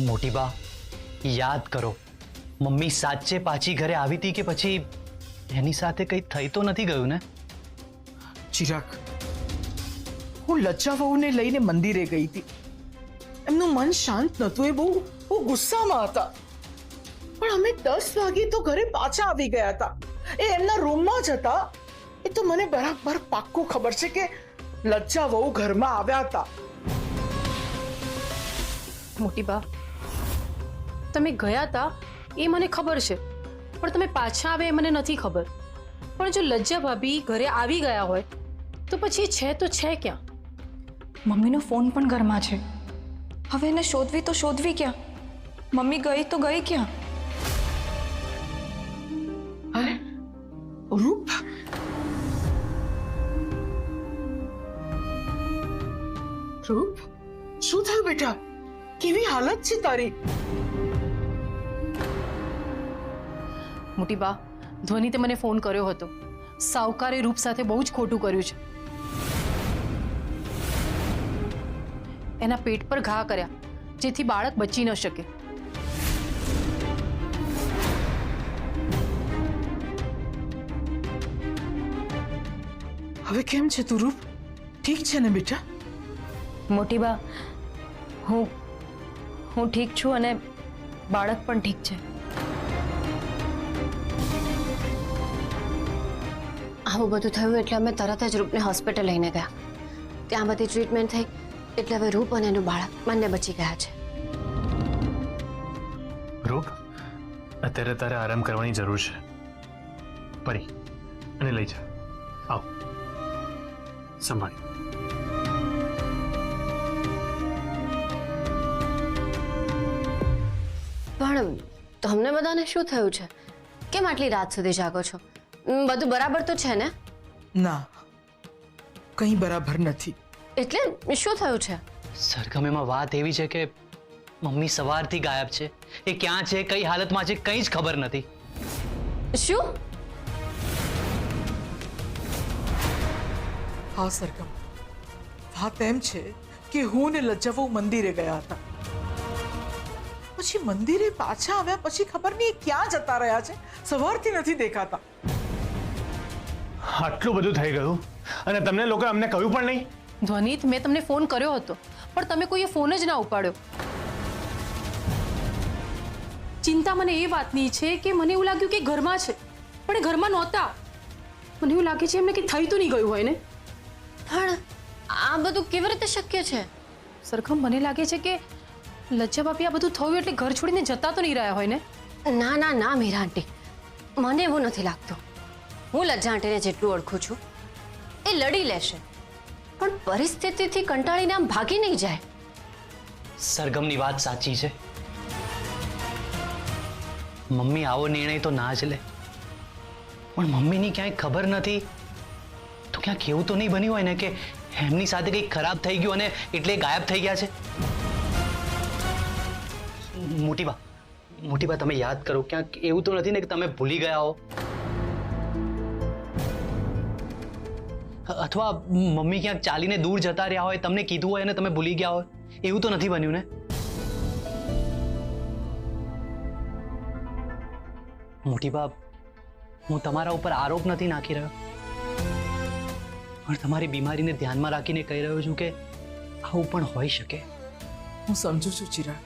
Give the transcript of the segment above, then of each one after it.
મોટી બા, યાદ કરો, મમ્મી સાચે પાછી ઘરે આવી હતી કે પછી એની સાથે કંઈ થઈ તો નથી ગયું ને? ચિરાગ, હું લજ્જા વહુને લઈને મંદિરે ગઈ હતી. એમનું મન શાંત નહોતું, એ બહુ ગુસ્સામાં હતા. પણ અમે 10 વાગે તો ઘરે પાછા આવી ગયા હતા. એ એમના રૂમમાં જ હતા. એ તો મને બરાબર પાક્કું ખબર છે કે લજ્જા વહુ ઘરમાં આવ્યા હતા. મોટી બા, તમે ગયા હતા એ મને ખબર છે, પણ તમે પાછા આવે એ મને નથી ખબર. પણ જો લજ્જા ભાભી ઘરે આવી ગયા હોય તો પછી છે તો છે ક્યાં? મમ્મીનો ફોન પણ ઘરમાં છે. હવે એને શોધવી તો શોધવી ક્યાં? મમ્મી ગઈ તો ગઈ ક્યાં? અરે રૂપ, રૂપ, શું થયું બેટા? કેવી હાલત છે તારી? મોટી બા, ધ્વનિતે મને ફોન કર્યો હતો. સાવકારે રૂપ સાથે બહુ જ ખોટું કર્યું છે. એના પેટ પર ઘા કર્યા જેથી બાળક બચી ન શકે. હવે કેમ છે તું રૂપ? ઠીક છે ને બેટા? મોટી બા, હું ઠીક છું અને બાળક પણ ઠીક છે. આવું બધું થયું એટલે અમે તરત જ રૂપને હોસ્પિટલ લઈને ગયા. ત્યાં બધી ટ્રીટમેન્ટ થઈ એટલે હવે રૂપ અને એનું બાળક બંને બચી ગયા છે. રૂપ, અત્યારે તારે આરામ કરવાની જરૂર છે. પરી, અને લઈ જા. આવ, સંભાળ. પણ તમને બધાને શું થયું છે? કેમ આટલી રાત સુધી જાગો છો? બધું બરાબર તો છે ને? ના, કંઈ બરાબર નથી. એટલે શું થયું છે? સરગમ, એમાં વાત એવી છે કે મમ્મી સવારથી ગાયબ છે. એ ક્યાં છે, કઈ હાલતમાં છે, કંઈ જ ખબર નથી. શું? હા સરગમ, વાત એમ છે કે હું ને લજ્જા વહુ મંદિરે ગયા હતા. પછી મંદિરે પાછા આવ્યા પછી ખબર નહીં એ ક્યાં જતા રહ્યા છે. સવારથી નથી દેખાતા. આટલું બધું થઈ ગયું અને તમને લોકો અમને કહ્યું પણ નહીં? ધ્વનિત, મેં તમને ફોન કર્યો હતો પણ તમે કોઈએ ફોન જ ના ઉપાડ્યો. ચિંતા મને એ વાતની છે કે મને એવું લાગ્યું કે ઘરમાં છે, પણ એ ઘરમાં નહોતા. મને એવું લાગે છે એમને કંઈ થઈ તો નહીં ગયું હોય ને? પણ આ બધું કેવી રીતે શક્ય છે? સરખમ, મને લાગે છે કે લજ્જા ભાભી આ બધું થયું એટલે ઘર છોડીને જતા તો નહીં રહ્યા હોય ને? ના ના ના મીરા આંટી, મને એવું નથી લાગતું. હું લજ્જા આંટીને જેટલું ઓળખું છું એ લડી લેશે, પણ પરિસ્થિતિથી કંટાળીને આમ ભાગી નહીં જાય. સરગમની વાત સાચી છે. મમ્મી આવો નિર્ણય તો ના જ લે, પણ મમ્મીની ક્યાંય ખબર નથી તો ક્યાંક એવું તો નહીં બન્યું હોય ને કે એમની સાથે કંઈક ખરાબ થઈ ગયું અને એટલે ગાયબ થઈ ગયા છે. મોટી બા, તમે યાદ કરો, ક્યાંક એવું તો નથી ને કે તમે ભૂલી ગયા હો? અથવા મમ્મી ક્યાંક ચાલીને દૂર જતા રહ્યા હોય, તમને કીધું હોય અને તમે ભૂલી ગયા હોય? એવું તો નથી બન્યું ને? મોટી બા, હું તમારા ઉપર આરોપ નથી નાખી રહ્યો, પણ તમારી બીમારીને ધ્યાનમાં રાખીને કહી રહ્યો છું કે આવું પણ હોઈ શકે. હું સમજુ છું ચિરાગ,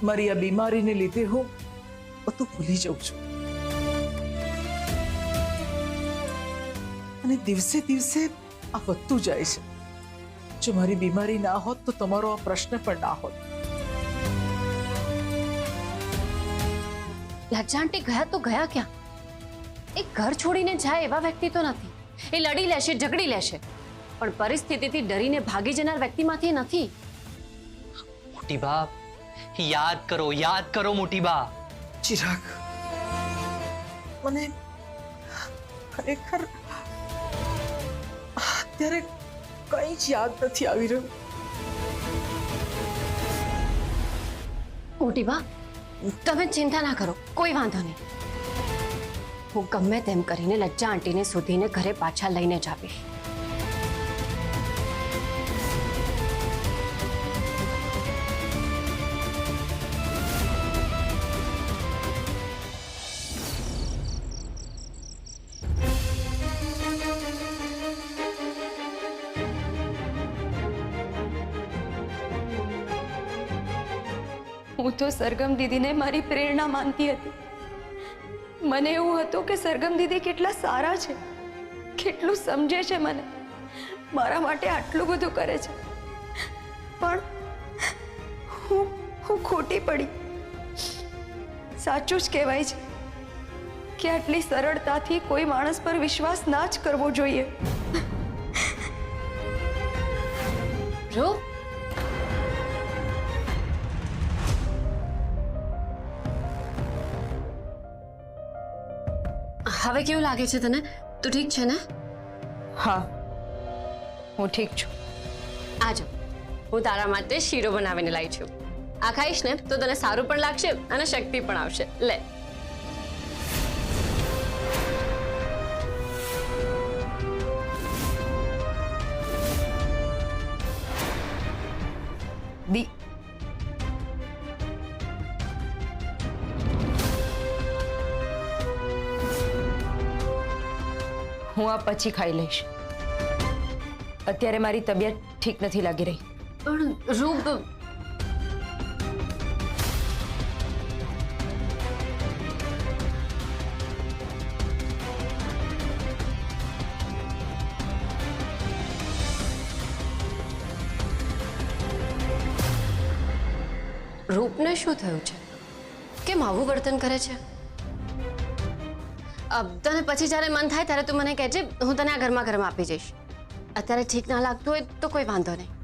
મારી આ બીમારીને લીધે હું બધું ભૂલી જાઉં છું અને દિવસે દિવસે આ વધતું જાય છે. જો મારી બીમારી ના હોત તો તમારો આ પ્રશ્ન પણ ના હોત. લજ્જા આંટી ગયા તો ગયા ક્યાં? એ ઘર છોડીને જાય એવા વ્યક્તિ તો નથી. એ લડી લેશે, ઝઘડી લેશે, પણ પરિસ્થિતિથી ડરીને ભાગી જનાર વ્યક્તિમાંથી નથી. મોટી બા, યાદ કરો મોટી બા. ચિરાગ, મને ખરેખર અત્યારે કંઈ જ યાદ નથી આવી રહ્યું. મોટી બા, તમે ચિંતા ના કરો, કોઈ વાંધો નહીં. હું ગમે તેમ કરીને લજ્જા આંટીને શોધીને ઘરે પાછા લઈને જ આવીશ. હું તો સરગમ દીદીને મારી પ્રેરણા માનતી હતી. મને એવું હતું કે સરગમ દીદી કેટલા સારા છે, કેટલું સમજે છે મને, મારા માટે આટલું બધું કરે છે. પણ હું ખોટી પડી. સાચું જ કહેવાય છે કે આટલી સરળતાથી કોઈ માણસ પર વિશ્વાસ ના જ કરવો જોઈએ. રૂપ, હવે કેવું લાગે છે તને? તું ઠીક છે ને? હા, હું ઠીક છું. આજો, હું તારા માટે શીરો બનાવીને લાવી છું. આ ખાઈશ ને તો તને સારું પણ લાગશે અને શક્તિ પણ આવશે. લે. દી હું આ પછી ખાઈ લઈશ. અત્યારે મારી તબિયત ઠીક નથી લાગી રહી. પણ રૂપ, રૂપને શું થયું છે? કેમ આવું વર્તન કરે છે? તને પછી જ્યારે મન થાય ત્યારે તું મને કહેજે, હું તને આ ઘરમાં ઘરમાં આપી જઈશ. અત્યારે ઠીક ના લાગતું હોય તો કોઈ વાંધો નહીં.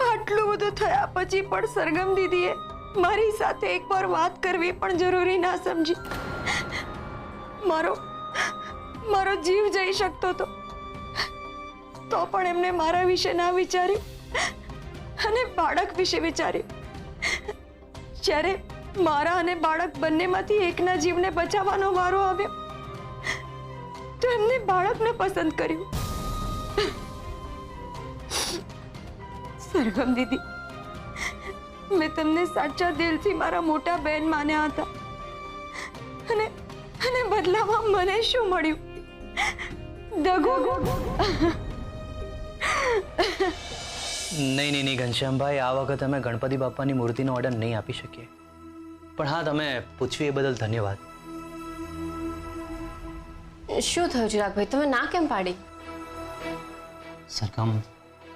આટલું બધું થયા પછી પણ સરગમ દીદીએ મારી સાથે એકવાર વાત કરવી પણ જરૂરી ના સમજી. મારો જીવ જઈ શકતો હતો તો પણ એમને મારા વિશે ના વિચાર્યું અને બાળક વિશે વિચાર્યું. જ્યારે મારા અને બાળક બંનેમાંથી એકના જીવને બચાવવાનો વારો આવ્યો તો એમને બાળકને પસંદ કર્યું. સરગમ દીદી, મેં તમને સાચા દિલથી મારા મોટા બહેન માન્યા હતા અને બદલામાં મને શું મળ્યું? દગો. નહીં ઘનશ્યામભાઈ, આ વખતે અમે ગણપતિ બાપાની મૂર્તિનો ઓર્ડર નહીં આપી શકીએ. પણ હા, તમે પૂછ્યું એ બદલ ધન્યવાદ. શું થયું ચિરાગભાઈ? તમે ના કેમ પાડી? સરગમ,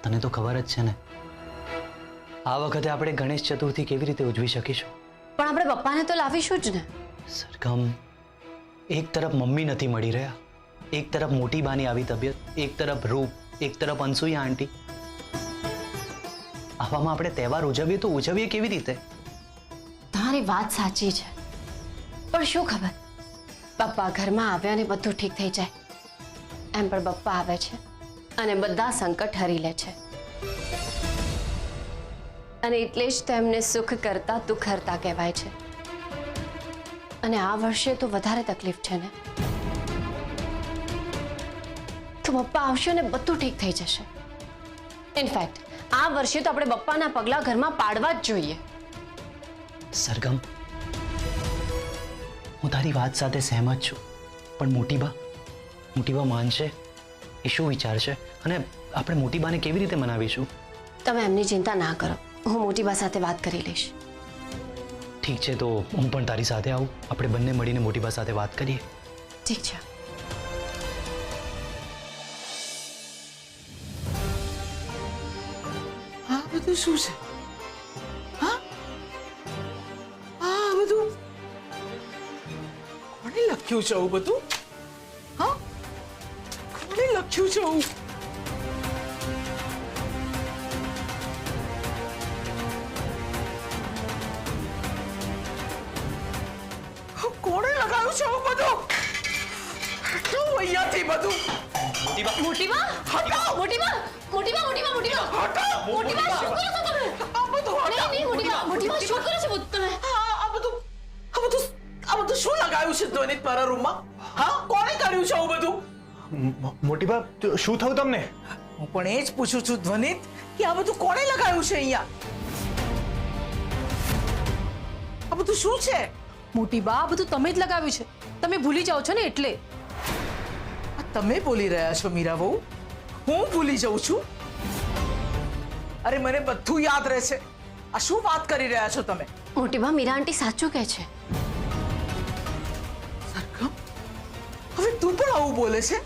તને તો ખબર જ છે ને, આ વખતે આપણે ગણેશ ચતુર્થી કેવી રીતે ઉજવી શકીશું? પણ આપણે પપ્પાને તો લાવીશું જ ને. સરગમ, એક તરફ મમ્મી નથી મળી રહ્યા, એક તરફ મોટી બાની આવી તબિયત, એક તરફ રૂપ, એક તરફ અનસુયા આંટી. આવામાં આપણે તહેવાર ઉજવીએ તો ઉજવીએ કેવી રીતે? તમારી વાત સાચી છે, પણ શું ખબર, પપ્પા ઘરમાં આવ્યા ને બધું ઠીક થઈ જાય. એમ પણ પપ્પા આવે છે અને બધા સંકટ હરી લે છે, અને એટલે જ તો એમને સુખ કરતા દુઃખ હરતા કહેવાય છે. અને આ વર્ષે તો વધારે તકલીફ છે ને, તો પપ્પા આવશે ને બધું ઠીક થઈ જશે. ઇનફેક્ટ આ વર્ષે તો આપણે પપ્પાના પગલા ઘરમાં પાડવા જ જોઈએ. સરગમ, હું તારી વાત સાથે સહેમત છું, પણ મોટી બા માનશે? એ શું વિચારશે? અને આપણે મોટી બાને કેવી રીતે મનાવીશું? તમે એમની ચિંતા ના કરો, હું મોટી બા સાથે વાત કરી લઈશ. ઠીક છે, તો હું પણ તારી સાથે આવું, આપણે બંને મળીને મોટી બા સાથે વાત કરીએ. ઠીક છે. આ બધું શું છે? હા, આ બધું કોણે લખ્યું છે? આવું બધું? હા, કોણે લખ્યું છે આવું? કોણે લગાવ્યું છે આવું બધું? હટાવો અહીંયાથી બધું. મોટીબા હટાવો. મોટીબા મોટીબા મોટીબા મોટીબા હટાવો. મોટીબા શું કરો છો તમે આ બધું નહીં હટાવો. નહીં મોટીબા મોટીબા શું કરો છો તમે આ બધું શું લગાવ્યું છે ધ્વનિત મારા રૂમમાં? હા, કોણે કર્યું છે આવું બધું? મોટી બા શું થયું તમને? હું પણ એ જ પૂછું છું ધ્વનિત કે આ બધું કોણે લગાવ્યું છે અહીંયા? આ બધું શું છે? મોટી બા આ બધું તમે જ લગાવ્યું છે. તમે ભૂલી જાઓ છો ને એટલે. આ તમે બોલી રહ્યા છો મીરા બહુ? હું ભૂલી જાઉં છું? અરે મને બધું યાદ રહે છે. આ શું વાત કરી રહ્યા છો તમે? મોટીબા મીરા આંટી સાચું કહે છે. સરગમ, હવે તું પણ આવું બોલે છે?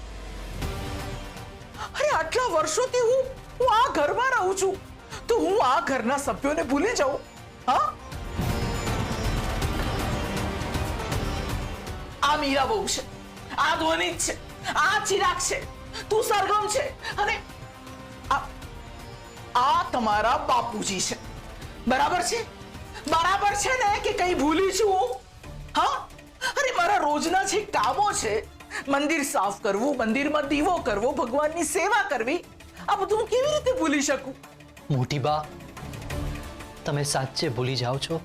અરે આટલા વર્ષોથી હું આ ઘરમાં રહું છું તો હું આ ઘરના સભ્યોને ભૂલી જાઉં? હા, આ મીરા બહુ છે, આ ધ્વનિત છે, આ ચિરાગ છે, તું સરગમ છે અને આ તમારા બાપુજી છે. બરાબર છે? બરાબર છે ને કે કઈ ભૂલી છું હું? હા, અરે મારા રોજના જે કામો છે, મંદિર સાફ કરવું, મંદિરમાં દીવો કરવો, ભગવાનની સેવા કરવી, આ બધું હું કેવી રીતે ભૂલી શકું? મોટી બા, તમે સાચે ભૂલી જાઓ છો?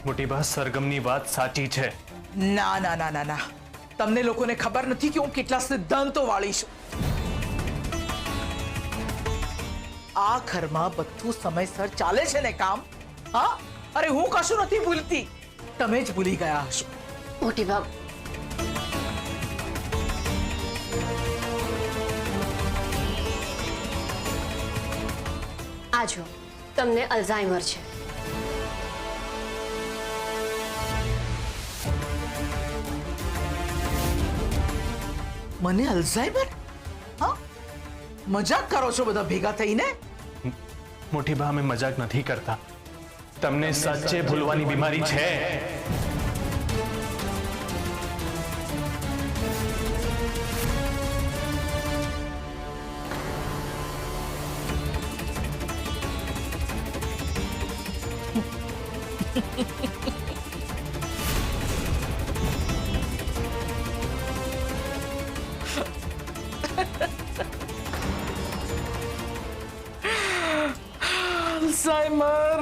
મોટી બા સરગમની વાત સાચી છે. ના ના ના ના ના, તમને લોકોને ખબર નથી કે હું કેટલા સિદ્ધાંતો વાળી છું. આ ઘરમાં બધું સમયસર ચાલે છે ને કામ? હા, અરે હું કશું નથી ભૂલતી, તમે જ ભૂલી ગયા હશો. મોટીબા આ જો તમને અલ્ઝાઇમર છે. મને અલ્ઝાઇમર? હા, મજાક કરો છો બધા ભેગા થઈને? મોટી બા અમે મજાક નથી કરતા. તમને સાચે ભૂલવાની બીમારી છે. અલ્ઝાઇમર.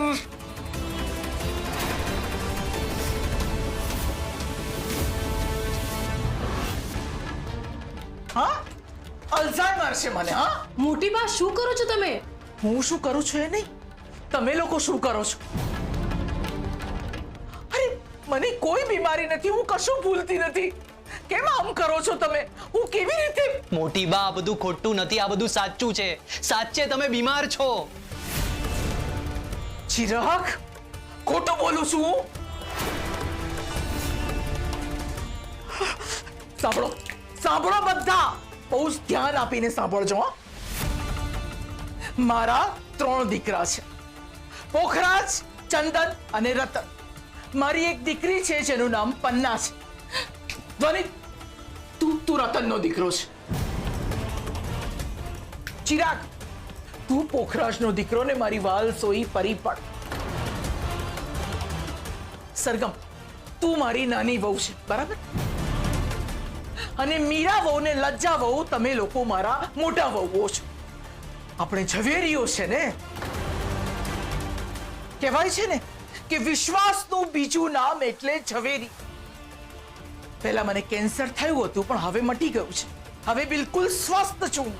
હા, અલ્ઝાઇમર છે મને. હા, મોટી બા શું કરો છો તમે? હું શું કરું છું એ નહીં, તમે લોકો શું કરો છો? અરે મને કોઈ બીમારી નથી, હું કશું ભૂલતી નથી. કેમ આમ કરો છો તમે? હું કેવી રીતે? મોટી બા, આ બધું ખોટું નથી, આ બધું સાચું છે. સાચે તમે બીમાર છો. ચિરાગ, ખોટું બોલું છું હું? સાંભળો સાંભળો બધા, બહુ જ ધ્યાન આપીને સાંભળજો. હા, મારા 3 દીકરા છે, પોખરાજ, ચંદન અને રતન. મારી એક દીકરી છે જેનું નામ પન્ના છે. ધ્વનિ, તું રતનનો દીકરો છે. ચિરાગ, તું પોખરાજનો દીકરો ને મારી વાલ સોઈ પરી પડ. સરગમ, તું મારી નાની વહુ છે, બરાબર? અને મીરા વહુ ને લજ્જા વહુ તમે લોકો મારા મોટા વહુઓ છો. આપણે ઝવેરીઓ છે ને. કહેવાય છે ને કે વિશ્વાસનું બીજું નામ એટલે ઝવેરી. પહેલા મને કેન્સર થયું હતું પણ હવે મટી ગયું છે. હવે બિલકુલ સ્વસ્થ છું.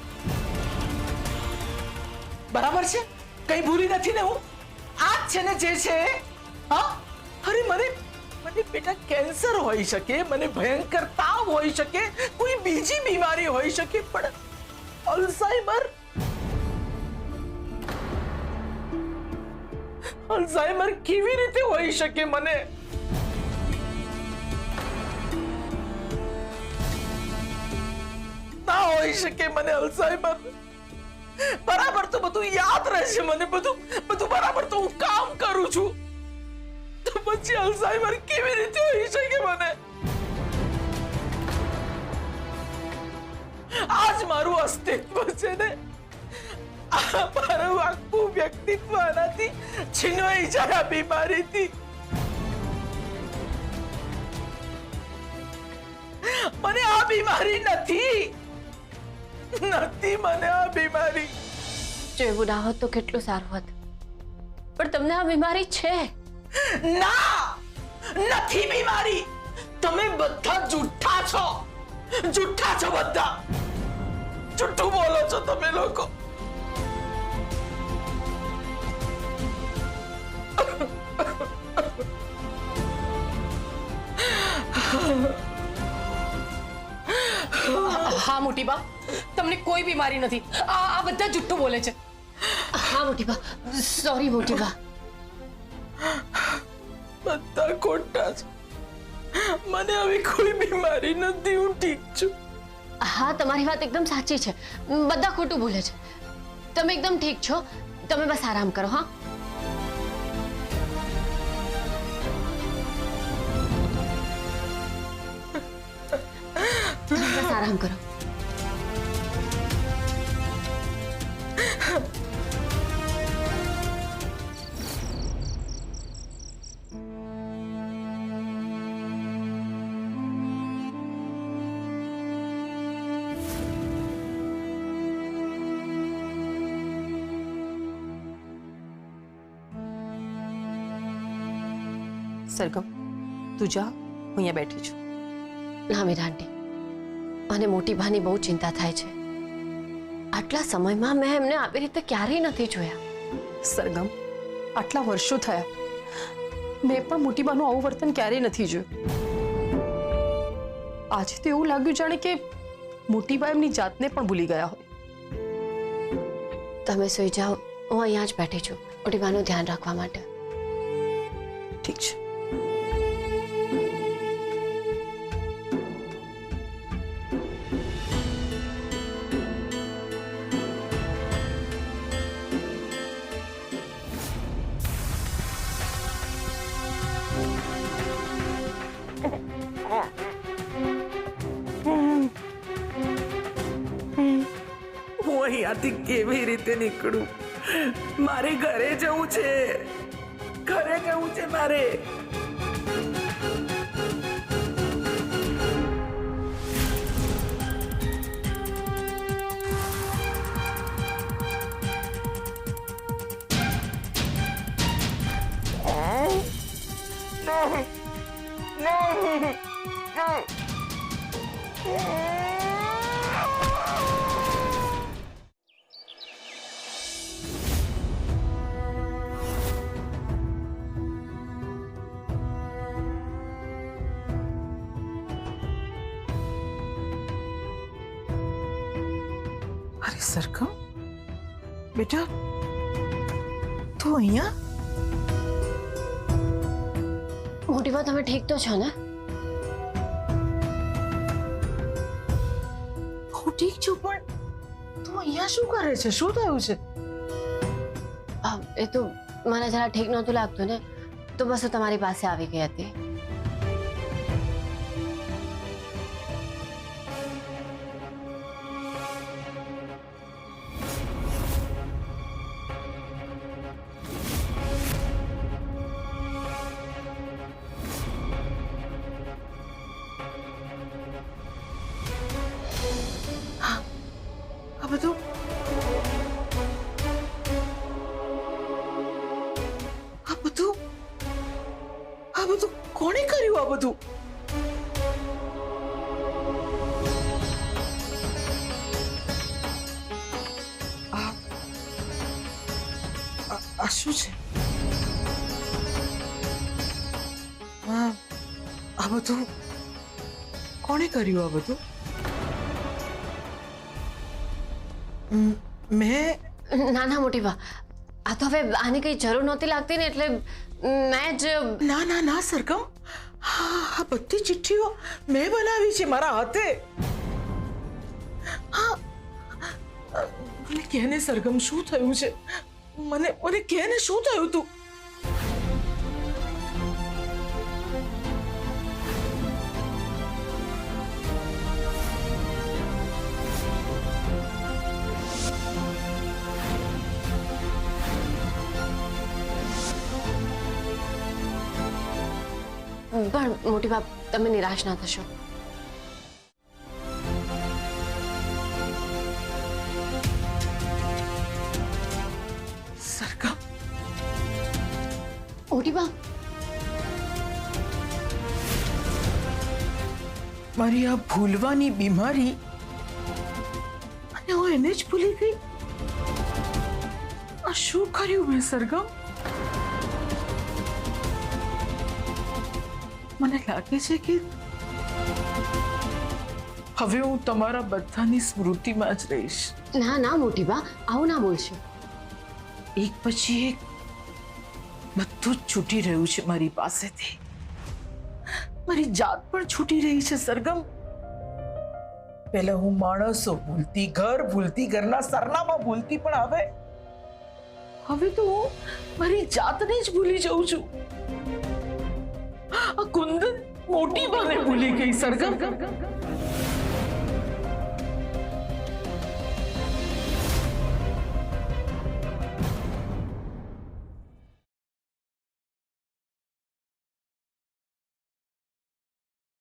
બરાબર છે? કઈ ભૂલી નથી ને હું? આ જ છે ને જે છે? હા, અરે મને બેટા કેન્સર હોઈ શકે, મને ભયંકર તાવ હોઈ શકે, કોઈ બીજી બીમારી હોઈ શકે, પણ અલ્ઝાઇમર કેવી રીતે હોઈ શકે મને? ના હોઈ શકે મને અલ્ઝાઇમર. બરાબર તો બધું યાદ રહેશે મને, બધું બરાબર તો હું કામ કરું છું, તો પછી અલ્ઝાઇમર કેવી રીતે હોઈ શકે મને? અસ્તિત્વ છે ને, આ મારું આખું વ્યક્તિત્વ આનાથી છીનવાઈ જાય આ બીમારીથી. મને આ બીમારી નથી, મને આ બીમારી. જો એવું ના હોત તો કેટલું સારું હોત, પણ તમને આ બીમારી છે. ના, નથી બીમારી. તમે બધા જૂઠા છો, જૂઠા છો બધા. જૂઠું બોલો છો તમે લોકો. હા મોટી બા, તમને કોઈ બીમારી નથી. આ બધા જુઠ્ઠું બોલે છે. હા મોટી બા, સોરી મોટી બા. બધા ખોટા છે. મને હવે કોઈ બીમારી નથી, હું ઠીક છું. હા, તમારી વાત એકદમ સાચી છે. બધા ખોટું બોલે છે. તમે એકદમ ઠીક છો. તમે બસ આરામ કરો. હા, તમે બસ આરામ કરો. સરગમ, તું જા, હું અહીંયા બેઠી છું. ના મીરા આંટી, મને મોટી ભાની બહુ ચિંતા થાય છે. આટલા સમયમાં મેં એમને આવી રીતે ક્યારેય નથી જોયા. સરગમ, આટલા વર્ષો થયા, મેં પણ મોટી બાનું આવું વર્તન ક્યારેય નથી જોયું. આજે તો એવું લાગ્યું જાણે કે મોટી બા એમની જાતને પણ ભૂલી ગયા હોય. તમે સુઈ જાઓ, હું અહીંયા જ બેઠી છું મોટી ભાનું ધ્યાન રાખવા માટે. ઠીક છે. હું અહીંયાથી કેવી રીતે નીકળું? મારે ઘરે જવું છે, ઘરે જવું છે મારે. અરે સરગમ, બેટા તું અહીંયા? મોટી બા, તમે ઠીક તો છો ને? હું ઠીક છું, પણ તું અહીંયા શું કરે છે? શું થયું છે? એ તો મને જરા ઠીક નહોતું લાગતું ને, તો બસ હું તમારી પાસે આવી ગઈ હતી. આ બધું કોણે કર્યું? આ બધું આ શું છે? આ બધું કોણે કર્યું? આ બધું મેં? ના ના મોટી બા, આ તો હવે આની કઈ જરૂર નહોતી લાગતી ને, એટલે મેં જ. ના ના ના સરગમ, આ બધી ચિઠ્ઠીઓ મેં બનાવી છે મારા હાથે. હા, મને કહે ને સરગમ, શું થયું છે? મને કહે ને, શું થયું તું? પણ મોટી બાપ તમે નિરાશ ના થશો. સરગમ, મોટી બાપ, મારી આ ભૂલવાની બીમારી અને હું એને જ ભૂલી ગઈ. આ શું કર્યું મેં સરગમ? મને લાગે છે કે હવે હું તમારા બધાની સ્મૃતિમાં જ રહીશ. ના ના મોટી બા, આવું ના બોલશો. એક પછી એક બધું જ છૂટી રહ્યું છે મારી પાસેથી. મારી જાત પણ છૂટી રહી છે સરગમ. પહેલા હું માણસો ભૂલતી, ઘર ભૂલતી, ઘરના સરનામા ભૂલતી, પણ હવે તો હું મારી જાતને જ ભૂલી જાઉં છું. આ કુંદન મોટી બાને ભૂલી ગઈ સરગમ.